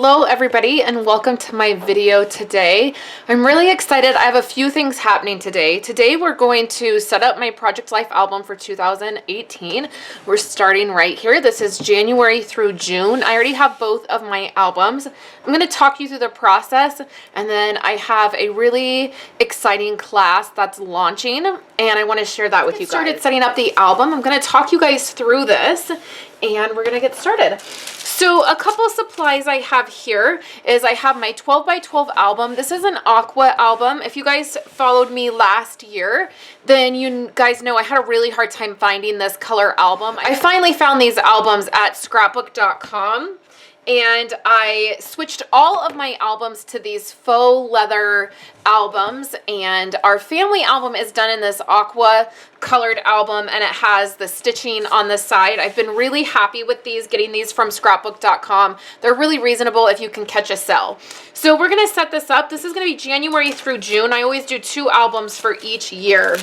Hello everybody and welcome to my video today. I'm really excited. I have a few things happening today. Today we're going to set up my Project Life album for 2018. We're starting right here. This is January through June. I already have both of my albums. I'm going to talk you through the process, and then I have a really exciting class that's launching and I want to share that with you guys. Started setting up the album. I'm going to talk you guys through this and we're going to get started. So a couple of supplies I have here is I have my 12 by 12 album. This is an aqua album. If you guys followed me last year, then you guys know I had a really hard time finding this color album. I finally found these albums at scrapbook.com. And I switched all of my albums to these faux leather albums, and our family album is done in this aqua colored album, and it has the stitching on the side. I've been really happy with these, getting these from scrapbook.com. They're really reasonable if you can catch a sale. So we're going to set this up. This is going to be January through June. I always do 2 albums for each year.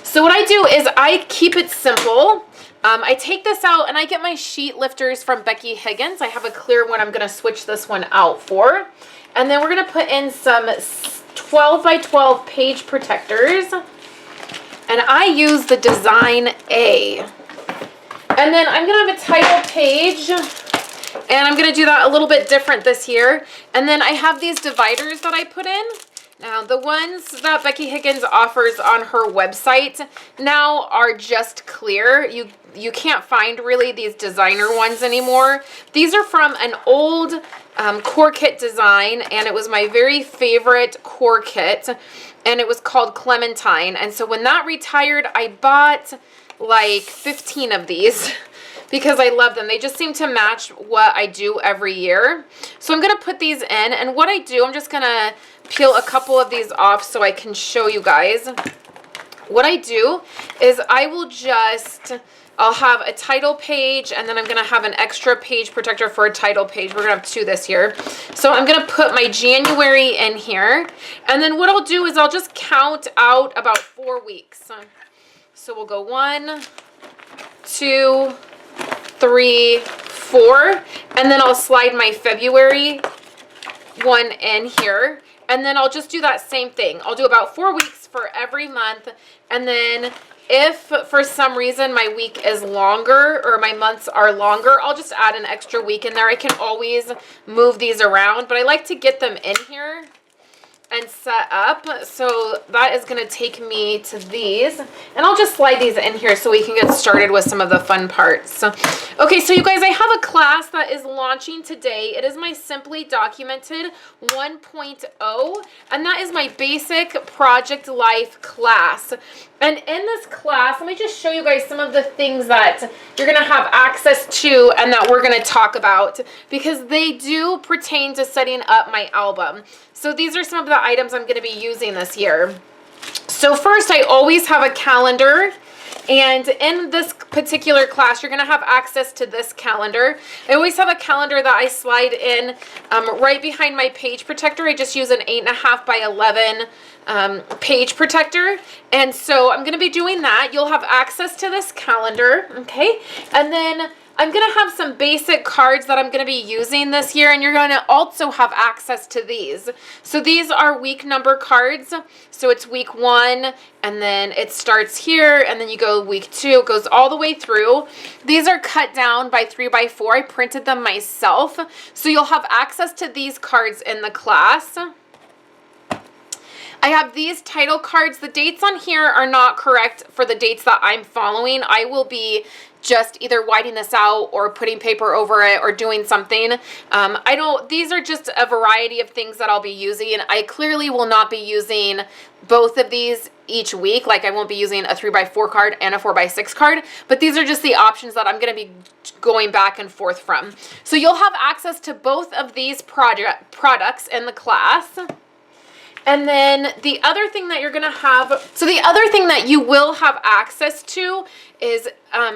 So what I do is I keep it simple. I take this out and I get my sheet lifters from Becky Higgins. I have a clear one I'm going to switch this one out for. And then we're going to put in some 12 by 12 page protectors. And I use the design A. And then I'm going to have a title page. And I'm going to do that a little bit different this year. And then I have these dividers that I put in. Now, the ones that Becky Higgins offers on her website now are just clear. You can't find really these designer ones anymore. These are from an old core kit design, and it was my very favorite core kit, and it was called Clementine. And so when that retired, I bought like 15 of these because I love them. They just seem to match what I do every year. So I'm going to put these in, and what I do, I'm just going to peel a couple of these off so I can show you guys. What I do is I'll have a title page, and then I'm going to have an extra page protector for a title page. We're going to have 2 this year. So I'm going to put my January in here, and then what I'll do is I'll just count out about 4 weeks. So we'll go 1, 2, 3, 4, and then I'll slide my February one in here. And then I'll just do that same thing. I'll do about 4 weeks for every month. And then if for some reason my week is longer or my months are longer, I'll just add an extra week in there. I can always move these around, but I like to get them in here and set up. So that is going to take me to these, and I'll just slide these in here so we can get started with some of the fun parts. Okay, so you guys, I have a class that is launching today. It is my Simply Documented 1.0, and that is my basic Project Life class. And in this class, let me just show you guys some of the things that you're going to have access to and that we're going to talk about, because they do pertain to setting up my album. So these are some of the items I'm going to be using this year. So first, I always have a calendar. And in this particular class, you're going to have access to this calendar. I always have a calendar that I slide in right behind my page protector. I just use an 8.5 by 11 page protector. And so I'm going to be doing that. You'll have access to this calendar, okay? And then I'm going to have some basic cards that I'm going to be using this year, and you're going to also have access to these. So these are week number cards. So it's week 1, and then it starts here, and then you go week 2. It goes all the way through. These are cut down by 3 by 4. I printed them myself. So you'll have access to these cards in the class. I have these title cards. The dates on here are not correct for the dates that I'm following. I will be just either whiting this out or putting paper over it or doing something. These are just a variety of things that I'll be using. I clearly will not be using both of these each week. Like I won't be using a 3 by 4 card and a 4 by 6 card, but these are just the options that I'm going to be going back and forth from. So you'll have access to both of these products in the class. And then the other thing that you're going to have, so the other thing that you will have access to is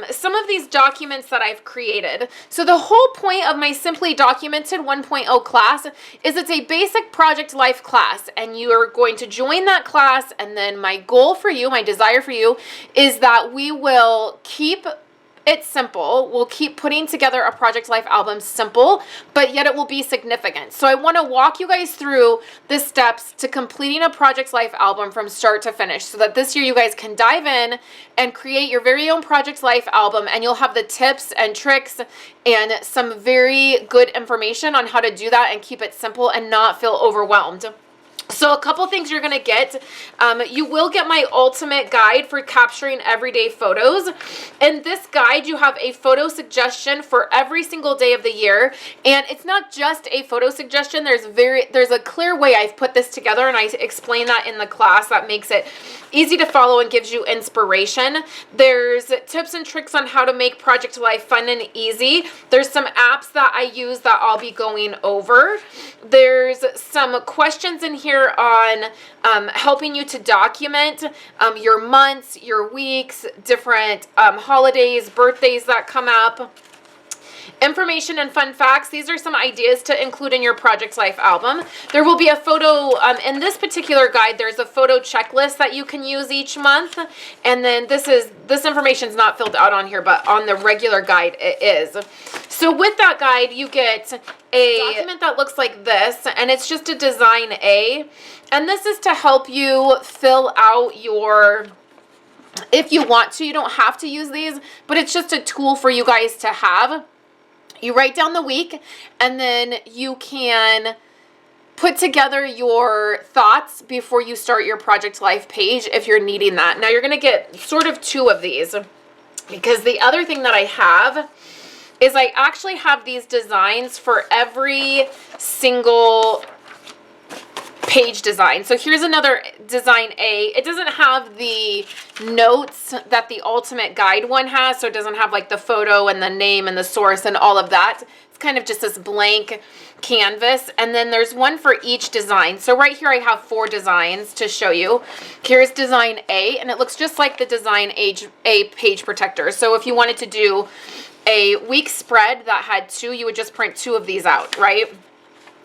some of these documents that I've created. So the whole point of my Simply Documented 1.0 class is it's a basic Project Life class, and you are going to join that class, and then my goal for you, my desire for you, is that we will keep it simple. We'll keep putting together a project life album simple, but yet it will be significant. So I want to walk you guys through the steps to completing a project life album from start to finish, so that this year you guys can dive in and create your very own project life album, and you'll have the tips and tricks and some very good information on how to do that and keep it simple and not feel overwhelmed. So a couple things you're going to get. You will get my ultimate guide for capturing everyday photos. In this guide, you have a photo suggestion for every single day of the year. And it's not just a photo suggestion. There's a clear way I've put this together, and I explain that in the class. That makes it easy to follow and gives you inspiration. There's tips and tricks on how to make project life fun and easy. There's some apps that I use that I'll be going over. There's some questions in here on helping you to document your months, your weeks, different holidays, birthdays that come up. Information and fun facts. These are some ideas to include in your project life album. There will be a photo, in this particular guide, there's a photo checklist that you can use each month. And then this information is not filled out on here, but on the regular guide it is. So with that guide, you get a document that looks like this, and it's just a design A. And this is to help you fill out your, if you want to, you don't have to use these, but it's just a tool for you guys to have. You write down the week, and then you can put together your thoughts before you start your project life page if you're needing that. Now you're going to get sort of 2 of these, because the other thing that I have is I actually have these designs for every single page design. So here's another design A. It doesn't have the notes that the ultimate guide one has, so it doesn't have like the photo and the name and the source and all of that. It's kind of just this blank canvas, and then there's one for each design. So right here I have 4 designs to show you. Here's design A, and it looks just like the design A page protector. So if you wanted to do a week spread that had 2, you would just print 2 of these out, right?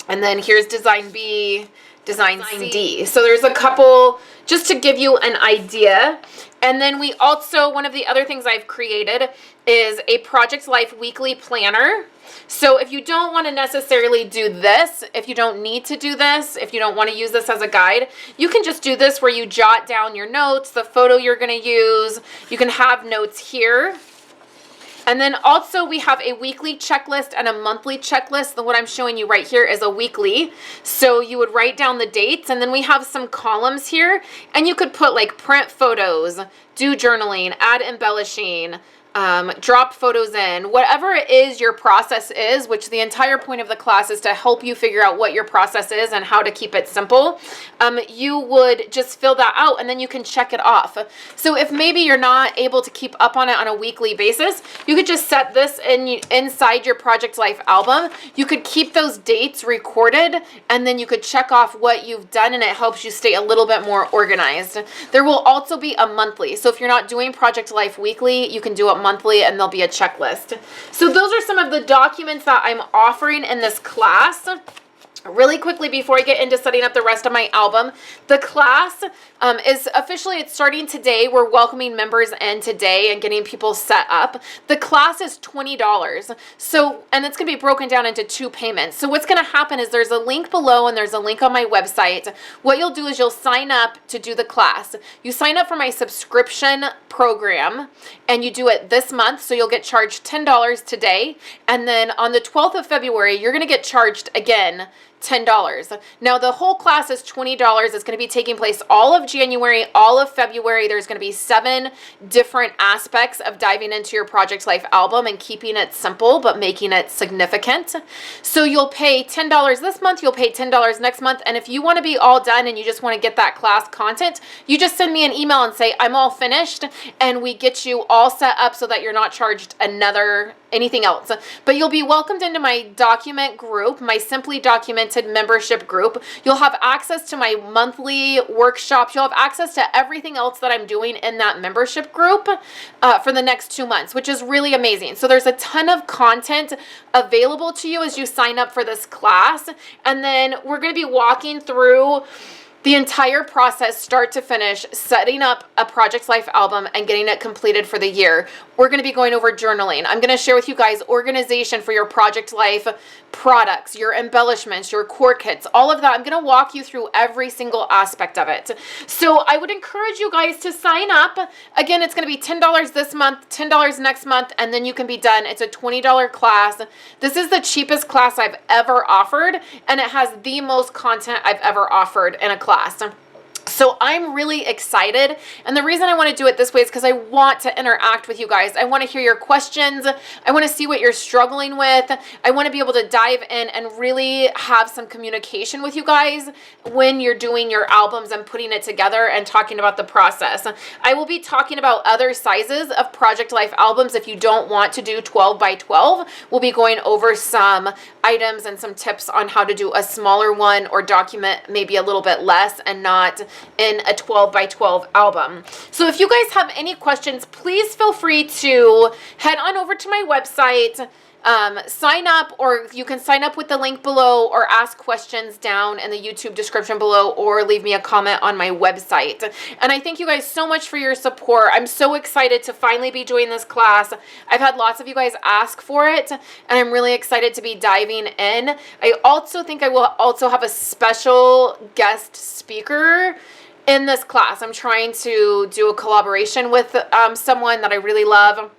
And then here's design B, design D. So there's a couple just to give you an idea. And then we also, one of the other things I've created is a project life weekly planner. So if you don't want to necessarily do this, if you don't need to do this, if you don't want to use this as a guide, you can just do this where you jot down your notes, the photo you're going to use. You can have notes here. And then also we have a weekly checklist and a monthly checklist. What I'm showing you right here is a weekly. So you would write down the dates, and then we have some columns here, and you could put like print photos, do journaling, add embellishing, drop photos in, whatever it is your process is, which the entire point of the class is to help you figure out what your process is and how to keep it simple. You would just fill that out, and then you can check it off. So if maybe you're not able to keep up on it on a weekly basis, you could just set this inside your project life album. You could keep those dates recorded, and then you could check off what you've done, and it helps you stay a little bit more organized. There will also be a monthly. So if you're not doing project life weekly, you can do it monthly, and there'll be a checklist. So those are some of the documents that I'm offering in this class. Really quickly before I get into setting up the rest of my album, the class is officially, it's starting today. We're welcoming members in today and getting people set up. The class is $20. So, and it's going to be broken down into 2 payments. So what's going to happen is there's a link below and there's a link on my website. What you'll do is you'll sign up to do the class. You sign up for my subscription program, and you do it this month. So you'll get charged $10 today. And then on the 12th of February, you're going to get charged again $10. Now the whole class is $20. It's going to be taking place all of January, all of February. There's going to be 7 different aspects of diving into your project life album and keeping it simple but making it significant. So you'll pay $10 this month, you'll pay $10 next month, and if you want to be all done and you just want to get that class content, you just send me an email and say I'm all finished, and we get you all set up so that you're not charged anything else. But you'll be welcomed into my document group, my Simply Documented membership group. You'll have access to my monthly workshops. You'll have access to everything else that I'm doing in that membership group for the next 2 months, which is really amazing. So there's a ton of content available to you as you sign up for this class. And then we're going to be walking through the entire process, start to finish, setting up a Project Life album and getting it completed for the year. We're going to be going over journaling. I'm going to share with you guys organization for your Project Life products, your embellishments, your core kits, all of that. I'm going to walk you through every single aspect of it. So I would encourage you guys to sign up. Again, it's going to be $10 this month, $10 next month, and then you can be done. It's a $20 class. This is the cheapest class I've ever offered, and it has the most content I've ever offered in a class. So I'm really excited, and the reason I want to do it this way is because I want to interact with you guys. I want to hear your questions. I want to see what you're struggling with. I want to be able to dive in and really have some communication with you guys when you're doing your albums and putting it together and talking about the process. I will be talking about other sizes of Project Life albums. If you don't want to do 12 by 12, we'll be going over some items and some tips on how to do a smaller one or document maybe a little bit less and not in a 12 by 12 album. So if you guys have any questions, please feel free to head on over to my website, sign up, or you can sign up with the link below or ask questions down in the YouTube description below or leave me a comment on my website. And I thank you guys so much for your support. I'm so excited to finally be doing this class. I've had lots of you guys ask for it, and I'm really excited to be diving in. I also think I will also have a special guest speaker in this class. I'm trying to do a collaboration with someone that I really love,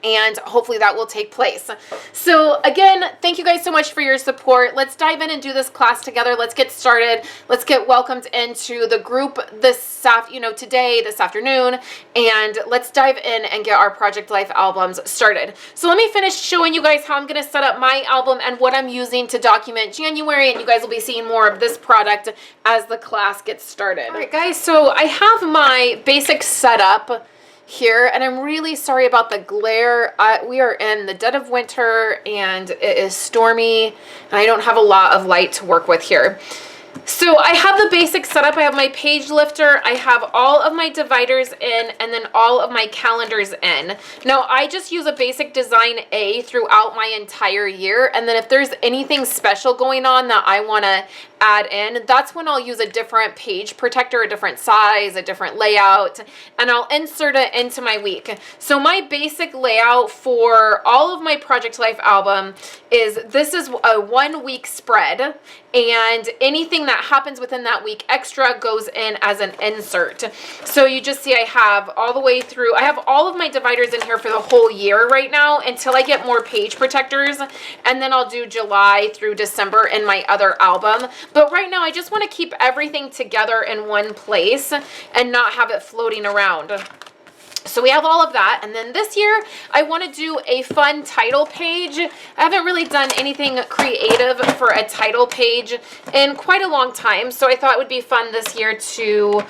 and hopefully that will take place. So again, thank you guys so much for your support. Let's dive in and do this class together. Let's get started. Let's get welcomed into the group today, this afternoon, and let's dive in and get our Project Life albums started. So let me finish showing you guys how I'm going to set up my album and what I'm using to document January, and you guys will be seeing more of this product as the class gets started. All right, guys, so I have my basic setup here, and I'm really sorry about the glare. We are in the dead of winter and it is stormy, and I don't have a lot of light to work with here. So I have the basic setup. I have my page lifter, I have all of my dividers in, and then all of my calendars in. Now I just use a basic design A throughout my entire year, and then if there's anything special going on that I want to add in, that's when I'll use a different page protector, a different size, a different layout, and I'll insert it into my week. So my basic layout for all of my Project Life album is, this is a 1 week spread, and anything that happens within that week extra goes in as an insert. So you just see I have all the way through, I have all of my dividers in here for the whole year right now until I get more page protectors, and then I'll do July through December in my other album. But right now I just want to keep everything together in one place and not have it floating around. So we have all of that, and then this year I want to do a fun title page. I haven't really done anything creative for a title page in quite a long time, so I thought it would be fun this year to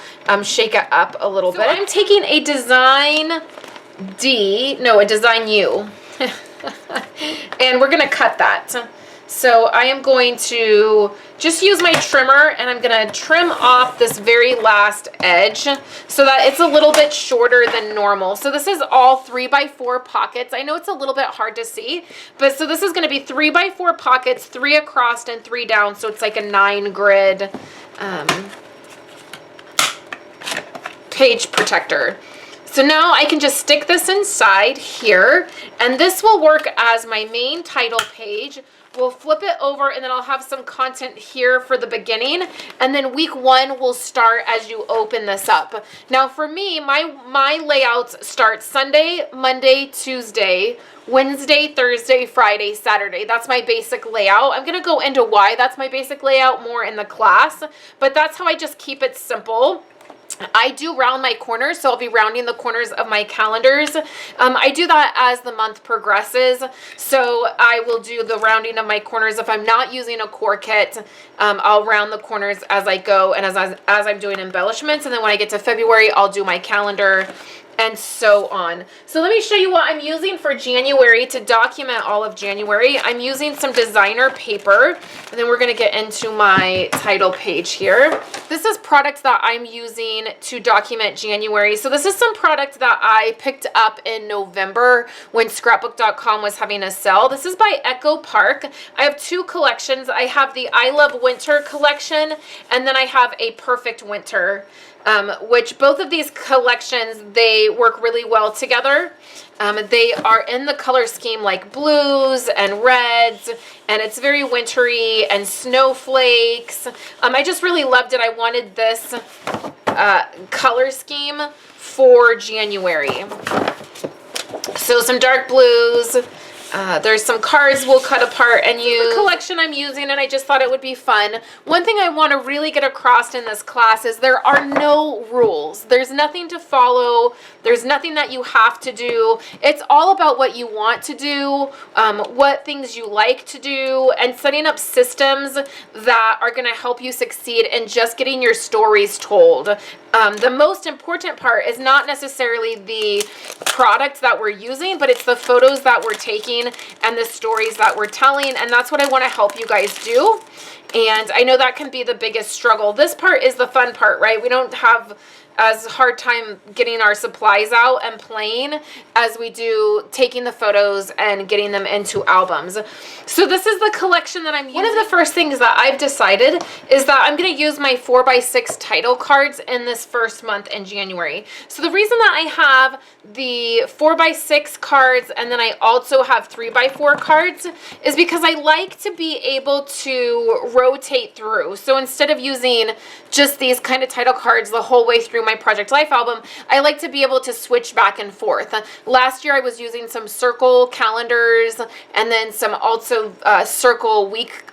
shake it up a little bit. I'm taking a design a design U, and we're going to cut that. So I am going to just use my trimmer, and I'm going to trim off this very last edge so that it's a little bit shorter than normal. So this is all 3 by 4 pockets. I know it's a little bit hard to see, but so this is going to be 3 by 4 pockets, 3 across and 3 down. So it's like a 9 grid page protector. So now I can just stick this inside here, and this will work as my main title page. We'll flip it over, and then I'll have some content here for the beginning, and then week 1 will start as you open this up. Now for me, my layouts start Sunday, Monday, Tuesday, Wednesday, Thursday, Friday, Saturday. That's my basic layout. I'm going to go into why that's my basic layout more in the class, but that's how I just keep it simple. I do round my corners, so I'll be rounding the corners of my calendars. I do that as the month progresses, so I will do the rounding of my corners. If I'm not using a core kit, I'll round the corners as I go and as I'm doing embellishments, and then when I get to February, I'll do my calendar, and so on. So let me show you what I'm using for January to document all of January. I'm using some designer paper, and then we're going to get into my title page here. This is product that I'm using to document January. So this is some product that I picked up in November when scrapbook.com was having a sale. This is by Echo Park. I have two collections. I have the I Love Winter collection, and then I have a Perfect Winter, which both of these collections, they work really well together. They are in the color scheme like blues and reds, and it's very wintry and snowflakes. I just really loved it. I wanted this color scheme for January. So some dark blues. There's some cards we'll cut apart and use. The collection I'm using, and I just thought it would be fun. One thing I want to really get across in this class is there are no rules. There's nothing to follow. There's nothing that you have to do. It's all about what you want to do, what things you like to do, and setting up systems that are going to help you succeed in just getting your stories told. The most important part is not necessarily the product that we're using, but it's the photos that we're taking and the stories that we're telling, and that's what I want to help you guys do. And I know that can be the biggest struggle. This part is the fun part, right? We don't have as hard time getting our supplies out and playing as we do taking the photos and getting them into albums. So this is the collection that I'm using. One of the first things that I've decided is that I'm going to use my 4x6 title cards in this first month in January. So the reason that I have the 4x6 cards and then I also have 3x4 cards is because I like to be able to rotate through. So instead of using just these kind of title cards the whole way through my Project Life album, I like to be able to switch back and forth. Last year I was using some circle calendars and then some also circle week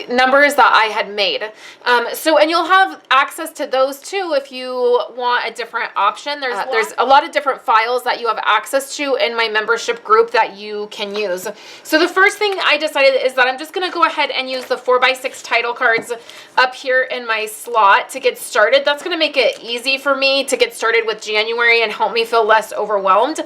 numbers that I had made. And you'll have access to those too if you want a different option. There's a lot of different files that you have access to in my membership group that you can use. So the first thing I decided is that I'm just going to go ahead and use the 4x6 title cards up here in my slot to get started. That's going to make it easy for me to get started with January and help me feel less overwhelmed.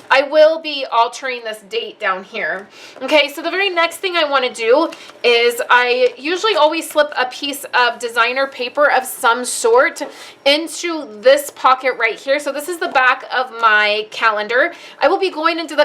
I will be altering this date down here. Okay, so the very next thing I want to do is I usually always slip a piece of designer paper of some sort into this pocket right here. So this is the back of my calendar. I will be going into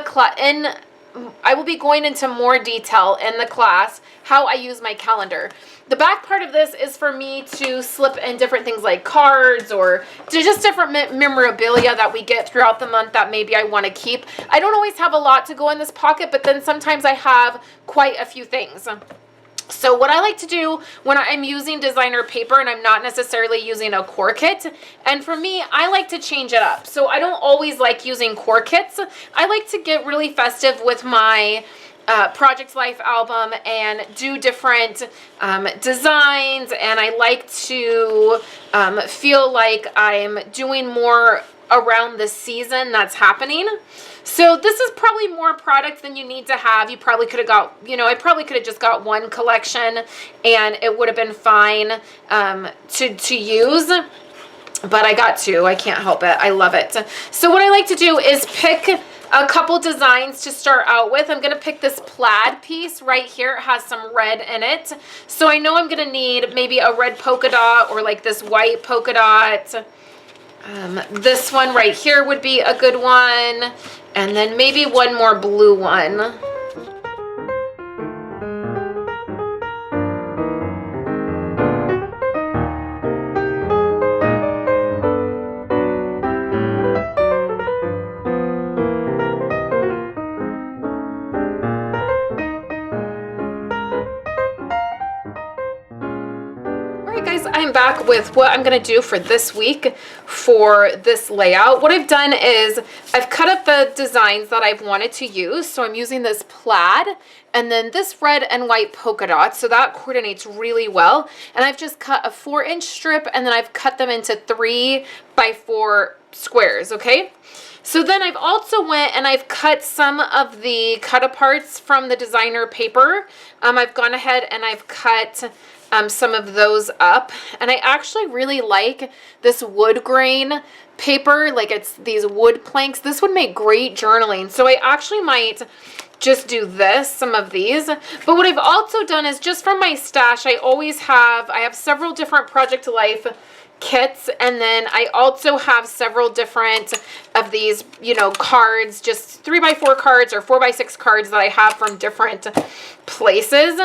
more detail in the class how I use my calendar. The back part of this is for me to slip in different things like cards or just different memorabilia that we get throughout the month that maybe I want to keep. I don't always have a lot to go in this pocket, but then sometimes I have quite a few things. So what I like to do when I'm using designer paper and I'm not necessarily using a core kit, and for me, I like to change it up. So I don't always like using core kits. I like to get really festive with my Project Life album and do different designs, and I like to feel like I'm doing more around the season that's happening. So this is probably more product than you need to have. You probably could have got, I probably could have just got one collection and it would have been fine to use. But I got two. I can't help it. I love it. So what I like to do is pick a couple designs to start out with. I'm going to pick this plaid piece right here. It has some red in it. So I know I'm going to need maybe a red polka dot or like this white polka dot. This one right here would be a good one. And then maybe one more blue one. I'm back with what I'm going to do for this week for this layout. What I've done is I've cut up the designs that I've wanted to use. So I'm using this plaid and then this red and white polka dot. So that coordinates really well. And I've just cut a 4-inch strip and then I've cut them into 3x4 squares. Okay. So then I've also went and I've cut some of the cut aparts from the designer paper. I've gone ahead and I've cut some of those up. And I actually really like this wood grain paper, like it's these wood planks. This would make great journaling. So I actually might just do this, some of these. But what I've also done is just from my stash, I have several different Project Life kits, and then I also have several different of these, you know, cards, just 3x4 cards or 4x6 cards that I have from different places.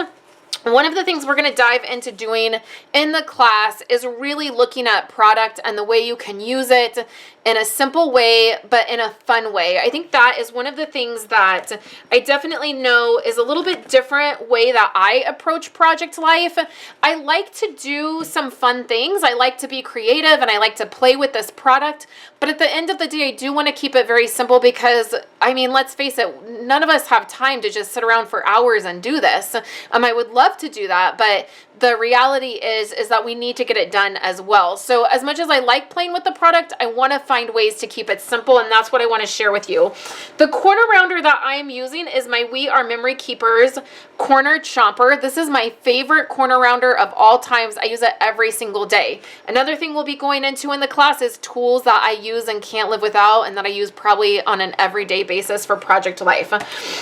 One of the things we're going to dive into doing in the class is really looking at product and the way you can use it in a simple way, but in a fun way. I think that is one of the things that I definitely know is a little bit different way that I approach Project Life. I like to do some fun things. I like to be creative and I like to play with this product. But at the end of the day, I do want to keep it very simple because, I mean, let's face it, none of us have time to just sit around for hours and do this. I would love to do that, but the reality is that we need to get it done as well. So as much as I like playing with the product, I want to find ways to keep it simple, and that's what I want to share with you. The corner rounder that I'm using is my We Are Memory Keepers Corner Chomper. This is my favorite corner rounder of all times. I use it every single day. Another thing we'll be going into in the class is tools that I use and can't live without, and that I use probably on an everyday basis for Project Life.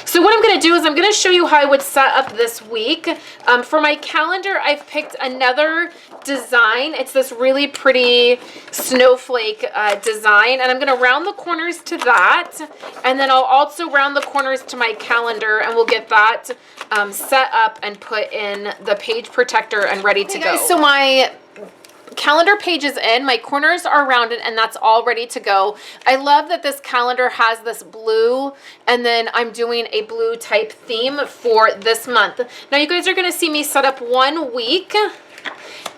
So what I'm going to do is I'm going to show you how I would set up this week. For my calendar, I've picked another design. It's this really pretty snowflake design, and I'm going to round the corners to that, and then I'll also round the corners to my calendar, and we'll get that set up and put in the page protector and ready to go. So my calendar page is in, my corners are rounded, and that's all ready to go. I love that this calendar has this blue, and then I'm doing a blue type theme for this month. Now you guys are going to see me set up 1 week,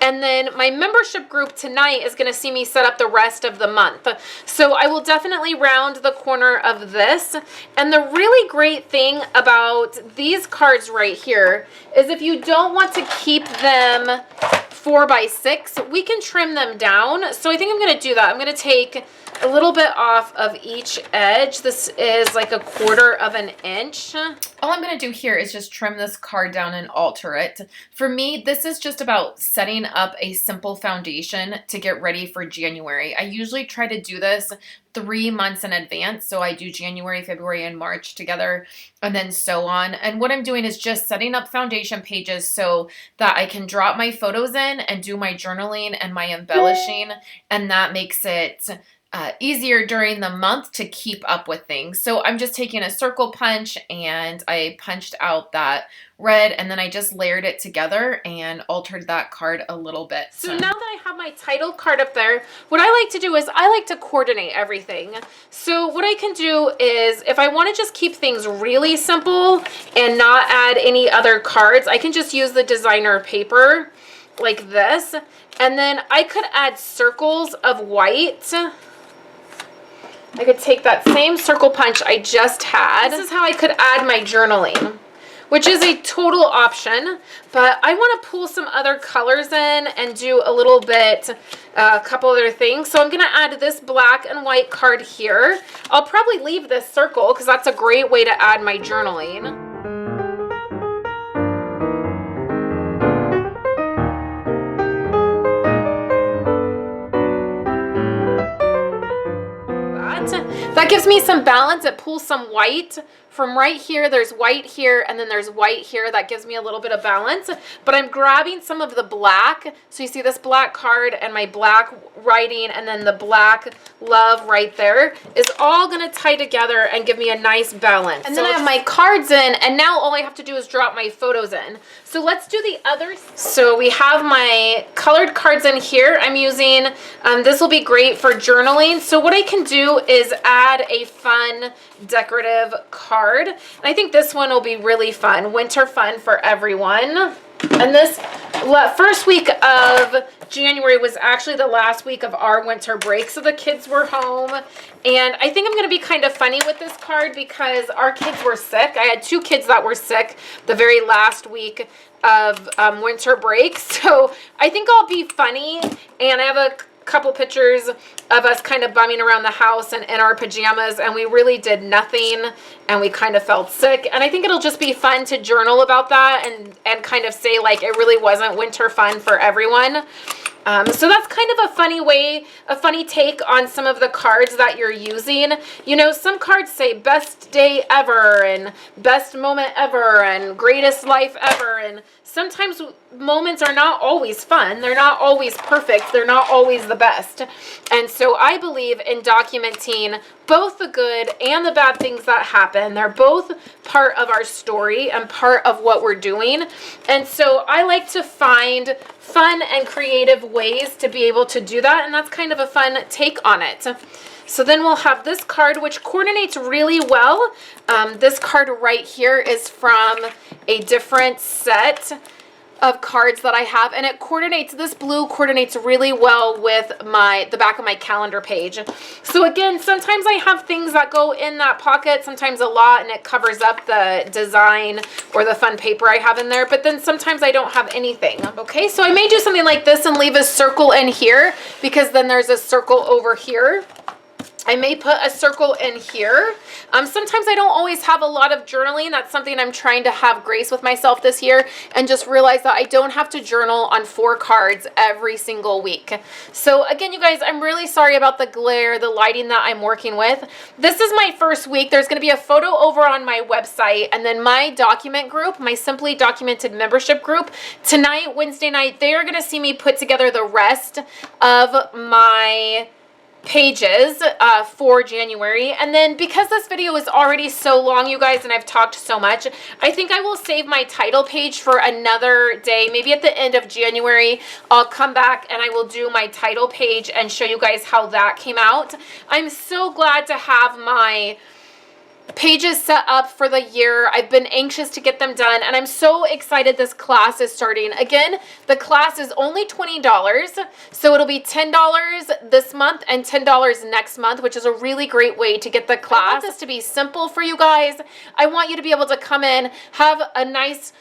and then my membership group tonight is going to see me set up the rest of the month. So I will definitely round the corner of this. And the really great thing about these cards right here is if you don't want to keep them 4x6, we can trim them down. So I think I'm going to do that. I'm going to take a little bit off of each edge. This is like 1/4 of an inch. All I'm going to do here is just trim this card down and alter it. For me, this is just about setting up a simple foundation to get ready for January. I usually try to do this 3 months in advance. So I do January, February, and March together, and then so on. And what I'm doing is just setting up foundation pages so that I can drop my photos in and do my journaling and my embellishing, and that makes it easier during the month to keep up with things. So I'm just taking a circle punch, and I punched out that red, and then I just layered it together and altered that card a little bit. So now that I have my title card up there, what I like to do is I like to coordinate everything. So what I can do is, if I want to just keep things really simple and not add any other cards, I can just use the designer paper like this, and then I could add circles of white. I could take that same circle punch I just had. This is how I could add my journaling, which is a total option, but I want to pull some other colors in and do a little bit, a couple other things. So I'm going to add this black and white card here. I'll probably leave this circle because that's a great way to add my journaling. That gives me some balance. It pulls some white from right here. There's white here, and then there's white here. That gives me a little bit of balance. But I'm grabbing some of the black. So you see this black card and my black writing, and then the black love right there is all going to tie together and give me a nice balance. And then I have my cards in, and now all I have to do is drop my photos in. So let's do the others. So we have my colored cards in here. I'm using, this will be great for journaling. So what I can do is add a fun decorative card. And I think this one will be really fun. Winter fun for everyone. And this first week of January was actually the last week of our winter break. So the kids were home. And I think I'm going to be kind of funny with this card because our kids were sick. I had 2 kids that were sick the very last week of winter break. So I think I'll be funny. And I have a couple pictures of us kind of bumming around the house and in our pajamas, and we really did nothing, and we kind of felt sick. And I think it'll just be fun to journal about that and kind of say, like, it really wasn't winter fun for everyone. So that's kind of a funny way, a funny take on some of the cards that you're using. You know, some cards say best day ever and best moment ever and greatest life ever. And sometimes moments are not always fun. They're not always perfect. They're not always the best. And so I believe in documenting both the good and the bad things that happen. They're both part of our story and part of what we're doing. And so I like to find fun and creative ways to be able to do that. And that's kind of a fun take on it. So then we'll have this card, which coordinates really well. This card right here is from a different set of cards that I have, and it coordinates, this blue coordinates really well with the back of my calendar page. So again, sometimes I have things that go in that pocket, sometimes a lot, and it covers up the design or the fun paper I have in there, but then sometimes I don't have anything. Okay, so I may do something like this and leave a circle in here, because then there's a circle over here. I may put a circle in here. Sometimes I don't always have a lot of journaling. That's something I'm trying to have grace with myself this year, and just realize that I don't have to journal on 4 cards every single week. So again, you guys, I'm really sorry about the glare, the lighting that I'm working with. This is my first week. There's going to be a photo over on my website, and then my document group, my Simply Documented membership group, tonight, Wednesday night, they are going to see me put together the rest of my pages for January. And then because this video is already so long, you guys, and I've talked so much, I think I will save my title page for another day. Maybe at the end of January, I'll come back and I will do my title page and show you guys how that came out. I'm so glad to have my pages set up for the year. I've been anxious to get them done, and I'm so excited this class is starting. Again, the class is only $20, so it'll be $10 this month and $10 next month, which is a really great way to get the class. I want this to be simple for you guys. I want you to be able to come in, have a nice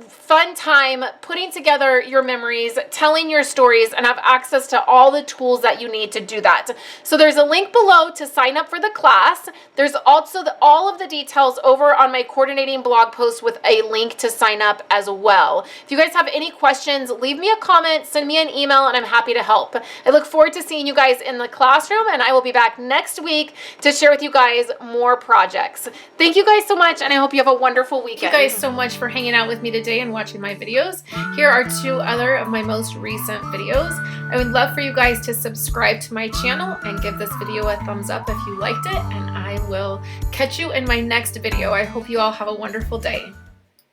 fun time putting together your memories, telling your stories, and have access to all the tools that you need to do that. So there's a link below to sign up for the class. There's also all of the details over on my coordinating blog post with a link to sign up as well. If you guys have any questions, leave me a comment, send me an email, and I'm happy to help. I look forward to seeing you guys in the classroom, and I will be back next week to share with you guys more projects. Thank you guys so much, and I hope you have a wonderful weekend. Thank you guys so much for hanging out with me today and watching my videos. Here are 2 other of my most recent videos. I would love for you guys to subscribe to my channel and give this video a thumbs up if you liked it, and I will catch you in my next video. I hope you all have a wonderful day.